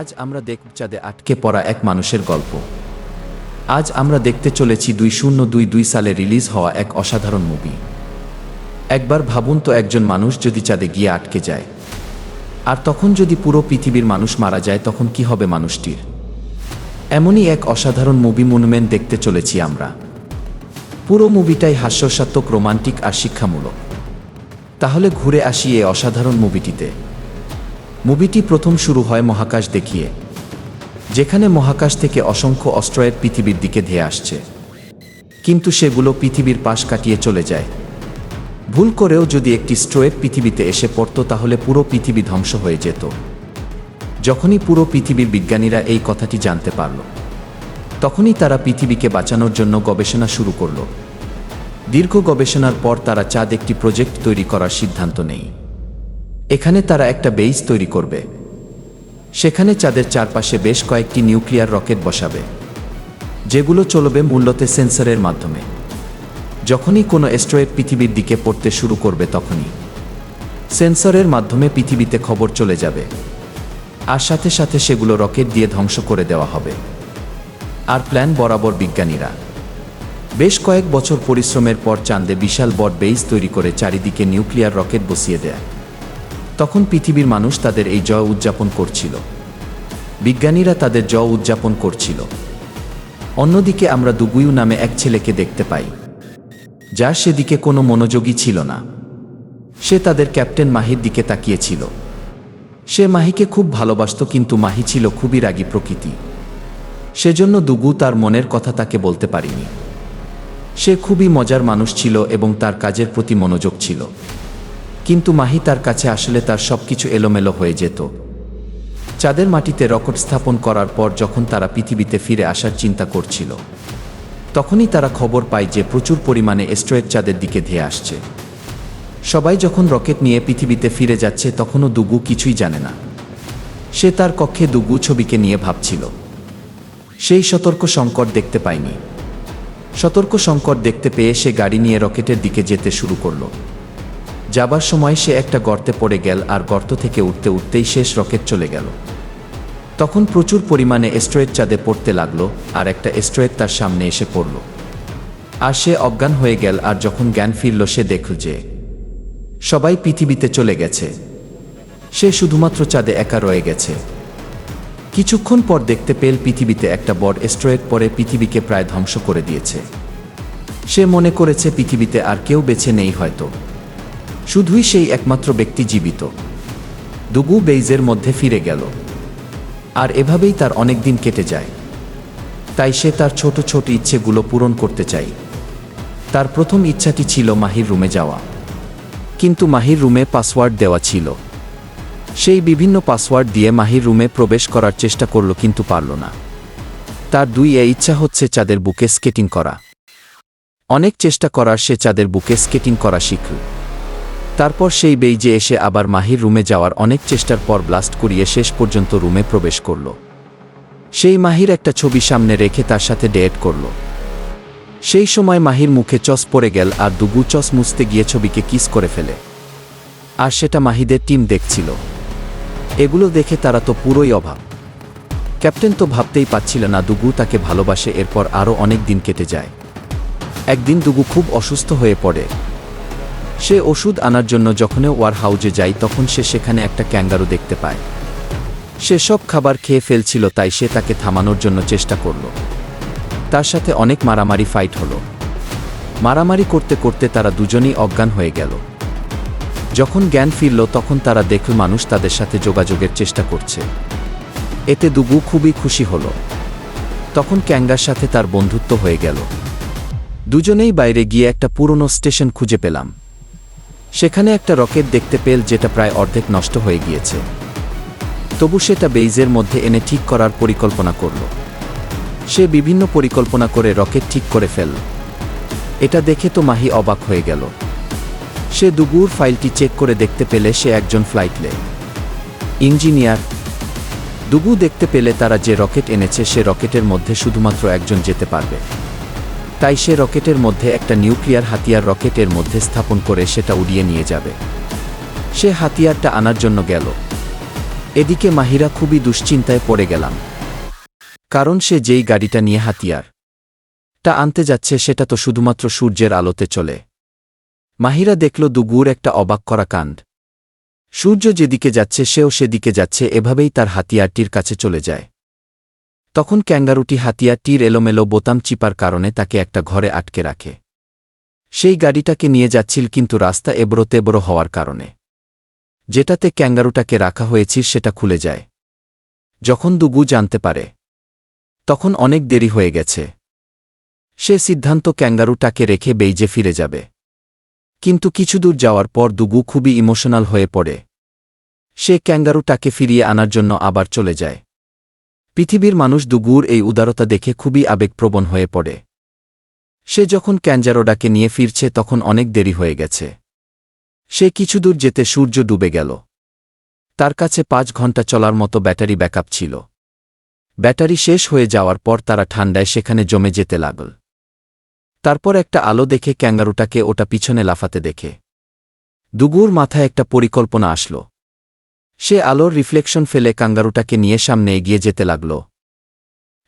আজ আমরা দেখব চাঁদে আটকে পড়া এক মানুষের গল্প। আজ আমরা দেখতে চলেছি 2022 সালে রিলিজ হওয়া এক অসাধারণ মুভি। একবার ভাবুন তো, একজন মানুষ যদি চাঁদে গিয়ে আটকে যায়, আর তখন যদি পুরো পৃথিবীর মানুষ মারা যায়, তখন কি হবে মানুষটির? এমনই এক অসাধারণ মুভি মুনম্যান দেখতে চলেছি আমরা। পুরো মুভিটাই হাস্যরসাত্মক, রোমান্টিক আর শিক্ষামূলক। তাহলে ঘুরে আসি এই অসাধারণ মুভিটিতে। মুভিটি প্রথম শুরু হয় মহাকাশ দেখিয়ে, যেখানে মহাকাশ থেকে অসংখ্য অস্ট্রয়েড পৃথিবীর দিকে ধেয়ে আসছে, কিন্তু সেগুলো পৃথিবীর পাশ কাটিয়ে চলে যায়। ভুল করেও যদি একটি স্ট্রয়েড পৃথিবীতে এসে পড়ত, তাহলে পুরো পৃথিবী ধ্বংস হয়ে যেত। যখনই পুরো পৃথিবীর বিজ্ঞানীরা এই কথাটি জানতে পারল, তখনই তারা পৃথিবীকে বাঁচানোর জন্য গবেষণা শুরু করল। দীর্ঘ গবেষণার পর তারা চাঁদ একটি প্রজেক্ট তৈরি করার সিদ্ধান্ত নেয়। এখানে তারা একটা বেইস তৈরি করবে, সেখানে চাঁদের চারপাশে বেশ কয়েকটি নিউক্লিয়ার রকেট বসাবে, যেগুলো চলবে মূলত সেন্সরের মাধ্যমে। যখনই কোনো অ্যাস্ট্রয়েড পৃথিবীর দিকে পড়তে শুরু করবে, তখনই সেন্সরের মাধ্যমে পৃথিবীতে খবর চলে যাবে, আর সাথে সাথে সেগুলো রকেট দিয়ে ধ্বংস করে দেওয়া হবে। আর প্ল্যান বরাবর বিজ্ঞানীরা বেশ কয়েক বছর পরিশ্রমের পর চাঁদে বিশাল বড় বেইস তৈরি করে চারিদিকে নিউক্লিয়ার রকেট বসিয়ে দেয়। তখন পৃথিবীর মানুষ তাদের এই জয় উদযাপন করছিল, বিজ্ঞানীরা তাদের জয় উদযাপন করছিল। অন্যদিকে আমরা দুগুইউ নামে এক ছেলেকে দেখতে পাই, যার সেদিকে কোনো মনোযোগী ছিল না। সে তাদের ক্যাপ্টেন মাহির দিকে তাকিয়েছিল। সে মাহিকে খুব ভালোবাসত, কিন্তু মাহি ছিল খুবই রাগী প্রকৃতি। সেজন্য দুগু তার মনের কথা তাকে বলতে পারেনি। সে খুবই মজার মানুষ ছিল এবং তার কাজের প্রতি মনোযোগ ছিল, কিন্তু মাহি তার কাছে আসলে তার সবকিছু এলোমেলো হয়ে যেত। চাঁদের মাটিতে রকেট স্থাপন করার পর যখন তারা পৃথিবীতে ফিরে আসার চিন্তা করছিল, তখনই তারা খবর পায় যে প্রচুর পরিমাণে অ্যাস্ট্রয়েড চাঁদের দিকে ধেয়ে আসছে। সবাই যখন রকেট নিয়ে পৃথিবীতে ফিরে যাচ্ছে, তখনও দুগু কিছুই জানে না। সে তার কক্ষে দুগু ছবিকে নিয়ে ভাবছিল। সেই সতর্ক সংকট দেখতে পায়নি। সতর্ক সংকট দেখতে পেয়ে সে গাড়ি নিয়ে রকেটের দিকে যেতে শুরু করল। যাবার সময় সে একটা গর্তে পড়ে গেল, আর গর্ত থেকে উঠতে উঠতেই শেষ রকেট চলে গেল। তখন প্রচুর পরিমাণে অ্যাস্ট্রয়েড চাঁদে পড়তে লাগলো, আর একটা অ্যাস্ট্রয়েড তার সামনে এসে পড়ল, আর সে অজ্ঞান হয়ে গেল। আর যখন জ্ঞান ফিরল, সে দেখল যে সবাই পৃথিবীতে চলে গেছে, সে শুধুমাত্র চাঁদে একা রয়ে গেছে। কিছুক্ষণ পর দেখতে পেল পৃথিবীতে একটা বড় অ্যাস্ট্রয়েড পড়ে পৃথিবীকে প্রায় ধ্বংস করে দিয়েছে। সে মনে করেছে পৃথিবীতে আর কেউ বেঁচে নেই, হয়তো শুধুই সেই একমাত্র ব্যক্তি জীবিত। দুগু বেইজের মধ্যে ফিরে গেল, আর এভাবেই তার অনেক দিন কেটে যায়। তাই সে তার ছোট ছোট ইচ্ছেগুলো পূরণ করতে চায়। তার প্রথম ইচ্ছাটি ছিল মাহির রুমে যাওয়া, কিন্তু মাহির রুমে পাসওয়ার্ড দেওয়া ছিল। সেই বিভিন্ন পাসওয়ার্ড দিয়ে মাহির রুমে প্রবেশ করার চেষ্টা করল, কিন্তু পারল না। তার ইচ্ছা হচ্ছে চাঁদের বুকে স্কেটিং করা। অনেক চেষ্টা করার সে চাঁদের বুকে স্কেটিং করা শিখল। তারপর সেই বেইজে এসে আবার মাহির রুমে যাওয়ার অনেক চেষ্টার পর ব্লাস্ট করিয়ে শেষ পর্যন্ত রুমে প্রবেশ করল। সেই মাহির একটা ছবি সামনে রেখে তার সাথে ডেট করল। সেই সময় মাহির মুখে চস পড়ে গেল, আর দুগু চস মুছতে গিয়ে ছবিকে কিস করে ফেলে। আর সেটা মাহিদের টিম দেখছিল। এগুলো দেখে তারা তো পুরোই অবাক। ক্যাপ্টেন তো ভাবতেই পারছিল না দুগু তাকে ভালোবাসে। এরপর আরও অনেক দিন কেটে যায়। একদিন দুগু খুব অসুস্থ হয়ে পড়ে। সে ওষুধ আনার জন্য যখন ওয়ার হাউজে যায়, তখন সে সেখানে একটা ক্যাঙ্গারু দেখতে পায়। সে সব খাবার খেয়ে ফেলছিল, তাই সে তাকে থামানোর জন্য চেষ্টা করল। তার সাথে অনেক মারামারি ফাইট হলো। মারামারি করতে করতে তারা দুজনেই অজ্ঞান হয়ে গেল। যখন জ্ঞান ফিরল, তখন তারা দেখল মানুষ তাদের সাথে যোগাযোগের চেষ্টা করছে। এতে দুগু খুবই খুশি হল। তখন ক্যাঙ্গার সাথে তার বন্ধুত্ব হয়ে গেল। দুজনেই বাইরে গিয়ে একটা পুরনো স্টেশন খুঁজে পেলাম। সেখানে একটা রকেট দেখতে পেল, যেটা প্রায় অর্ধেক নষ্ট হয়ে গিয়েছে। তবু সেটা বেইজের মধ্যে এনে ঠিক করার পরিকল্পনা করল। সে বিভিন্ন পরিকল্পনা করে রকেট ঠিক করে ফেলল। এটা দেখে তো মাহি অবাক হয়ে গেল। সে দুগুর ফাইলটি চেক করে দেখতে পেলে সে একজন ফ্লাইট ইঞ্জিনিয়ার। দুগু দেখতে পেলে তারা যে রকেট এনেছে, সে রকেটের মধ্যে শুধুমাত্র একজন যেতে পারবে। তাই সে রকেটের মধ্যে একটা নিউক্লিয়ার হাতিয়ার রকেটের মধ্যে স্থাপন করে সেটা উড়িয়ে নিয়ে যাবে। সে হাতিয়ারটা আনার জন্য গেল। এদিকে মাহিরা খুবই দুশ্চিন্তায় পড়ে গেলাম, কারণ সে যেই গাড়িটা নিয়ে হাতিয়ারটা আনতে যাচ্ছে সেটা তো শুধুমাত্র সূর্যের আলোতে চলে। মাহিরা দেখল দুগুর একটা অবাক করা কাণ্ড। সূর্য যেদিকে যাচ্ছে সেও সেদিকে যাচ্ছে, এভাবেই তার হাতিয়ারটির কাছে চলে যায়। তখন ক্যাঙ্গারুটি হাতিয়ারটির এলোমেলো বোতাম চিপার কারণে তাকে একটা ঘরে আটকে রাখে। সেই গাড়িটাকে নিয়ে যাচ্ছিল, কিন্তু রাস্তা এবড়ো-তেবড়ো হওয়ার কারণে যেটাতে ক্যাঙ্গারুটাকে রাখা হয়েছিল সেটা খুলে যায়। যখন দুগু জানতে পারে তখন অনেক দেরি হয়ে গেছে। সে সিদ্ধান্ত ক্যাঙ্গারুটাকে রেখে বেইজে ফিরে যাবে। কিন্তু কিছুদূর যাওয়ার পর দুগু খুবই ইমোশনাল হয়ে পড়ে। সে ক্যাঙ্গারুটাকে ফিরিয়ে আনার জন্য আবার চলে যায়। পৃথিবীর মানুষ দুগুর এই উদারতা দেখে খুবই আবেগপ্রবণ হয়ে পড়ে। সে যখন ক্যাঙ্গারুটাকে নিয়ে ফিরছে তখন অনেক দেরি হয়ে গেছে। সে কিছুদূর যেতে সূর্য ডুবে গেল। তার কাছে 5 ঘন্টা চলার মতো ব্যাটারি ব্যাকআপ ছিল। ব্যাটারি শেষ হয়ে যাওয়ার পর তারা ঠান্ডায় সেখানে জমে যেতে লাগল। তারপর একটা আলো দেখে ক্যাঙ্গারুটাকে ওটা পিছনে লাফাতে দেখে দুগুর মাথায় একটা পরিকল্পনা আসল। সে আলোর রিফ্লেকশন ফেলে ক্যাঙ্গারুটাকে নিয়ে সামনে এগিয়ে যেতে লাগল।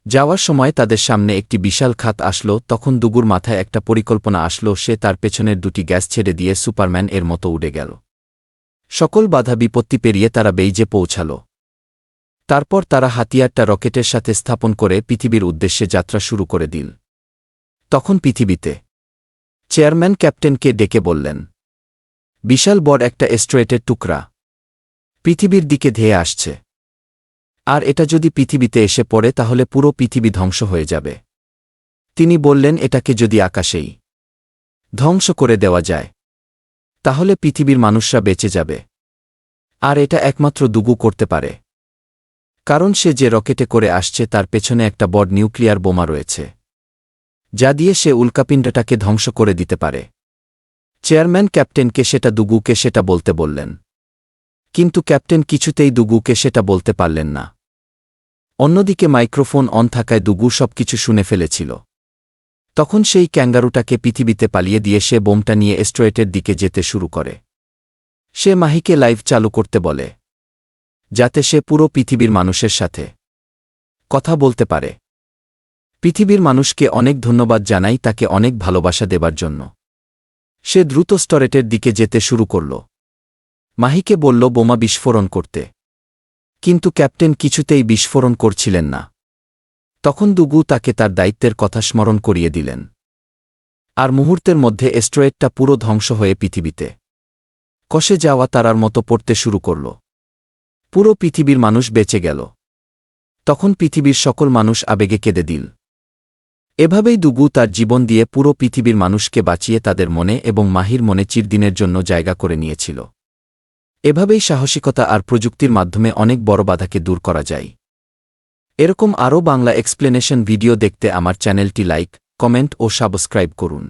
যাওয়ার সময় তাদের সামনে একটি বিশাল খাত আসল। তখন দুগুর মাথায় একটা পরিকল্পনা আসল। সে তার পেছনের 2টি গ্যাস ছেড়ে দিয়ে সুপারম্যান এর মতো উড়ে গেল। সকল বাধা বিপত্তি পেরিয়ে তারা বেইজে পৌঁছাল। তারপর তারা হাতিয়ারটা রকেটের সাথে স্থাপন করে পৃথিবীর উদ্দেশ্যে যাত্রা শুরু করে দিল। তখন পৃথিবীতে চেয়ারম্যান ক্যাপ্টেনকে ডেকে বললেন, বিশাল বড় একটা অ্যাস্টেরয়েডের টুকরা পৃথিবীর দিকে ধেয়ে আসছে, আর এটা যদি পৃথিবীতে এসে পড়ে তাহলে পুরো পৃথিবী ধ্বংস হয়ে যাবে। তিনি বললেন, এটাকে যদি আকাশেই ধ্বংস করে দেওয়া যায় তাহলে পৃথিবীর মানুষরা বেঁচে যাবে। আর এটা একমাত্র দুগু করতে পারে, কারণ সে যে রকেটে করে আসছে তার পেছনে একটা বড় নিউক্লিয়ার বোমা রয়েছে, যা দিয়ে সে উল্কাপিণ্ডটাকে ধ্বংস করে দিতে পারে। চেয়ারম্যান ক্যাপ্টেনকে সেটা বলতে বললেন, কিন্তু ক্যাপ্টেন কিছুতেই দুগুকে সেটা বলতে পারলেন না। অন্যদিকে মাইক্রোফোন অন থাকায় দুগু সবকিছু শুনে ফেলেছিল। তখন সেই ক্যাঙ্গারুটাকে পৃথিবীতে পালিয়ে দিয়ে সে বোমটা নিয়ে অ্যাস্টেরয়েডের দিকে যেতে শুরু করে। সে মাহিকে লাইভ চালু করতে বলে, যাতে সে পুরো পৃথিবীর মানুষের সাথে কথা বলতে পারে। পৃথিবীর মানুষকে অনেক ধন্যবাদ জানাই তাকে অনেক ভালোবাসা দেবার জন্য। সে দ্রুত অ্যাস্টেরয়েডের দিকে যেতে শুরু করল। মাহিকে বলল বোমা বিস্ফোরণ করতে, কিন্তু ক্যাপ্টেন কিছুতেই বিস্ফোরণ করছিলেন না। তখন দুগু তাকে তার দায়িত্বের কথা স্মরণ করিয়ে দিলেন। আর মুহূর্তের মধ্যে অ্যাস্টেরয়েডটা পুরো ধ্বংস হয়ে পৃথিবীতে কষে যাওয়া তারার মতো পড়তে শুরু করল। পুরো পৃথিবীর মানুষ বেঁচে গেল। তখন পৃথিবীর সকল মানুষ আবেগে কেঁদে দিল। এভাবেই দুগু তার জীবন দিয়ে পুরো পৃথিবীর মানুষকে বাঁচিয়ে তাদের মনে এবং মাহির মনে চিরদিনের জন্য জায়গা করে নিয়েছিল। এভাবেই সাহসিকতা আর প্রযুক্তির মাধ্যমে অনেক বড় বাধাকে দূর করা যায়। এরকম আরও বাংলা এক্সপ্লেনেশন ভিডিও দেখতে আমার চ্যানেলটি লাইক, কমেন্ট ও সাবস্ক্রাইব করুন।